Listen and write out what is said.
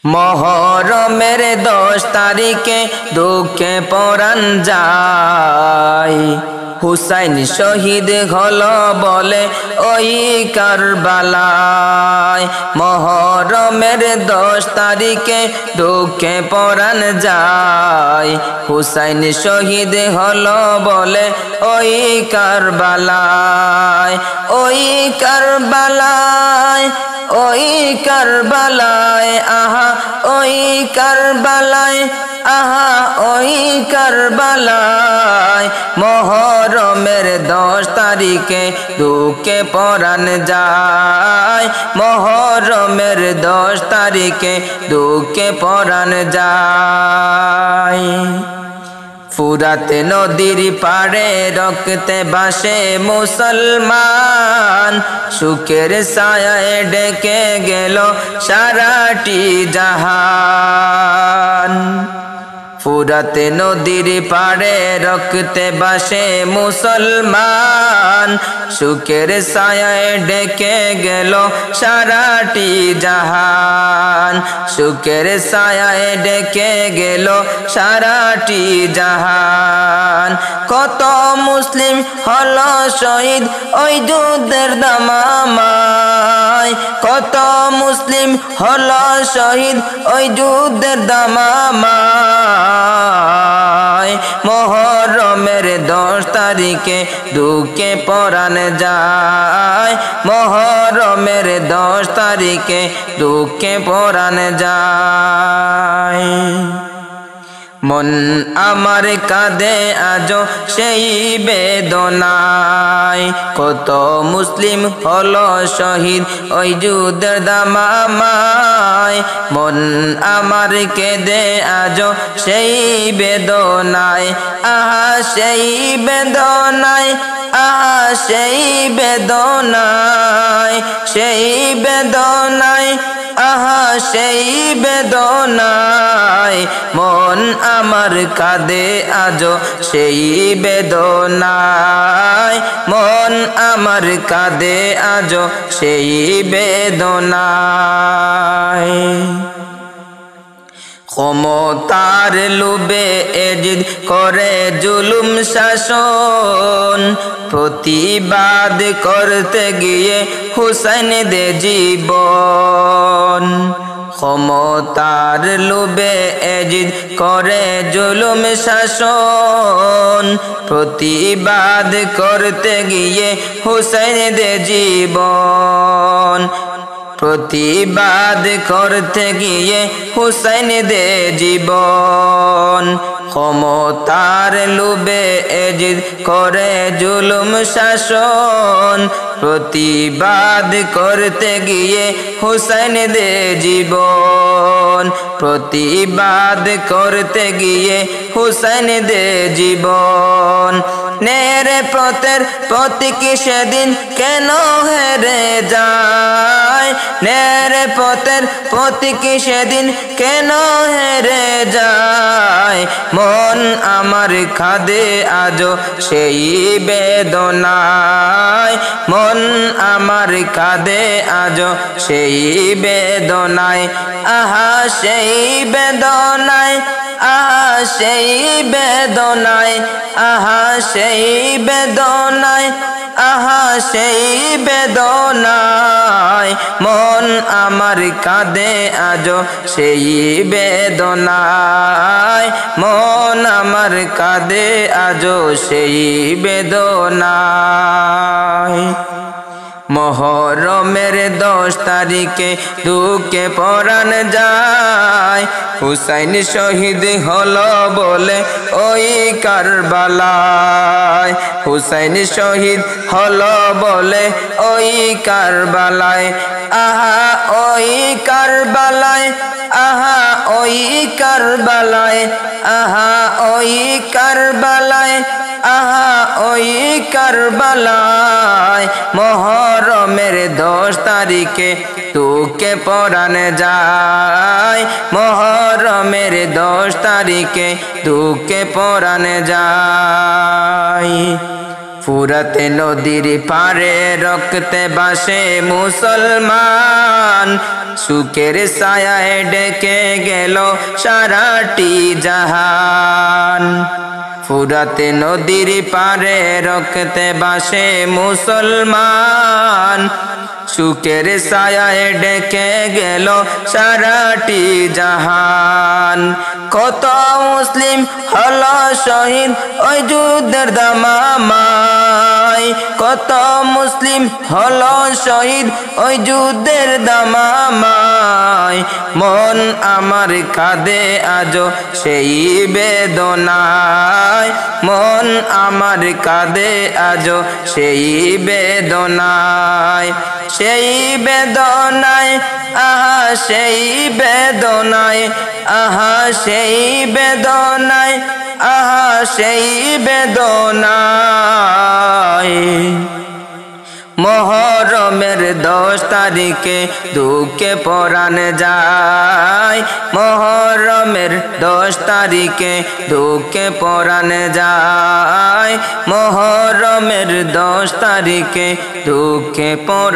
মহরমের 10 তারিখে দুঃখে পরাণ যায়, হুসাইন শহীদ হলো বলে ওই কারবালায়। মহরমের 10 তারিখে দুঃখে পরাণ যায়, হুসাইন শহীদ হলো বলে ওই কারবালায়। ওই কারবালায়, ওই কারবালায়, আহা ওই কারবালায়, আহা ওই কারবালায়। মহরমের 10 তারিখে দুঃখে পরাণ যায়, মহরমের 10 তারিখে দুঃখে পরাণ যায়। ফুরাত নদীর পাড়ে রক্তে ভাসে মুসলমান, সুখের ছায়ায় ডেকে গেল সারাটি জাহান। ফুরাত নদীর পাড়ে রক্তে ভাসে মুসলমান, সুখের ছায়ায় ডেকে গেল সারাটি জাহান। সুখের ছায়ায় ডেকে গেল সারাটি জাহান। কত মুসলিম হলো শহীদ ওই যুদ্ধের দামামায়, কত মুসলিম হলো শহীদ ওই যুদ্ধের দামামায়। মহরমের 10 তারিখে দুঃখে পরাণ যায়, মহরমের 10 তারিখে দুঃখে পরাণ যায়। মন আমার কাঁদে আজো সেই বেদনায়, কত মুসলিম হলো শহীদ ওই যুদ্ধের দামামায়। মন আমার কেঁদে আজো সেই বেদনায়, আহা সেই বেদনায়, আহা সেই বেদনায়, সেই বেদনায়, আহা সেই বেদনায়। মন আমার কাঁদে আজো সেই বেদনায়, মন আমার কাঁদে আজো সেই বেদনায়। ক্ষমতার লোভে এজিদ করে জুলুম শাসন, প্রতিবাদ করতে গিয়ে হুসাইন দে জীবন। ক্ষমতার লোভে এজিদ করে জুলুম শাসন, প্রতিবাদ করতে গিয়ে হুসাইন দে জীবন। প্রতিবাদ করতে গিয়ে হুসাইন দে জীবন। ক্ষমতার লোভে এজিদ করে জুলুম শাসন, প্রতিবাদ করতে গিয়ে হুসাইন দে জীবন। প্রতিবাদ করতে গিয়ে হুসাইন দে জীবন। ন্যায়ের পথের প্রতীক সেদিন কেন হেরে যায়, ন্যায়ের পথের প্রতীক সেদিন কেন হেরে যায়। মন আমার কাঁদে আজো সেই বেদনায়, মন আমার কাঁদে আজো সেই বেদনায়, আহা সেই বেদনায়, আহা সেই বেদনায়, আহা সেই বেদনায়, আহা সেই বেদনায়। মন আমার কাঁদে আজো সেই বেদনায়, মন আমার কাঁদে আজো সেই বেদনায়। মহরমের 10 তারিখে দুঃখে পরাণ যায়, হুসাইন শহীদ হলো বলে ওই কারবালায়। হুসাইন শহীদ হলো বলে ওই কারবালায়, আহা ওই কারবালায়, আহা ওই কারবালায়, আহা ওই কারবালায়, আহা ওই কারবালায়। মহরমের 10 তারিখে দুঃখে পরাণ যায়, মহরমের 10 তারিখে দুঃখে পরাণ যায়। ফুরাত নদীর পারে রক্তে ভাসে মুসলমান, সুখের ছায়ায় ডেকে গেল সারাটি জাহান। ফুরাতে নদীর পারে রক্তে বাসে মুসলমান, সুখের ছায়ায় ডেকে গেল সারাটি জাহান। কত মুসলিম হলো শহীদ ওই যুদ্ধের দামামায়, কত মুসলিম হলো শহীদ ওই যুদ্ধের দামামায়। মন আমার কাঁদে আজো সেই বেদনায়, মন আমার কাঁদে আজো সেই বেদনায়। সেই বেদনায় আহা সেই বেদনায়, আহা সেই বেদনায়, আহা সেই বেদনায়। মুহররমের 10 তারিখে দুঃখে পরাণ যায়, মুহররমের 10 তারিখে দুঃখে পরাণ যায়, মুহররমের 10 তারিখে দুঃখে পরাণ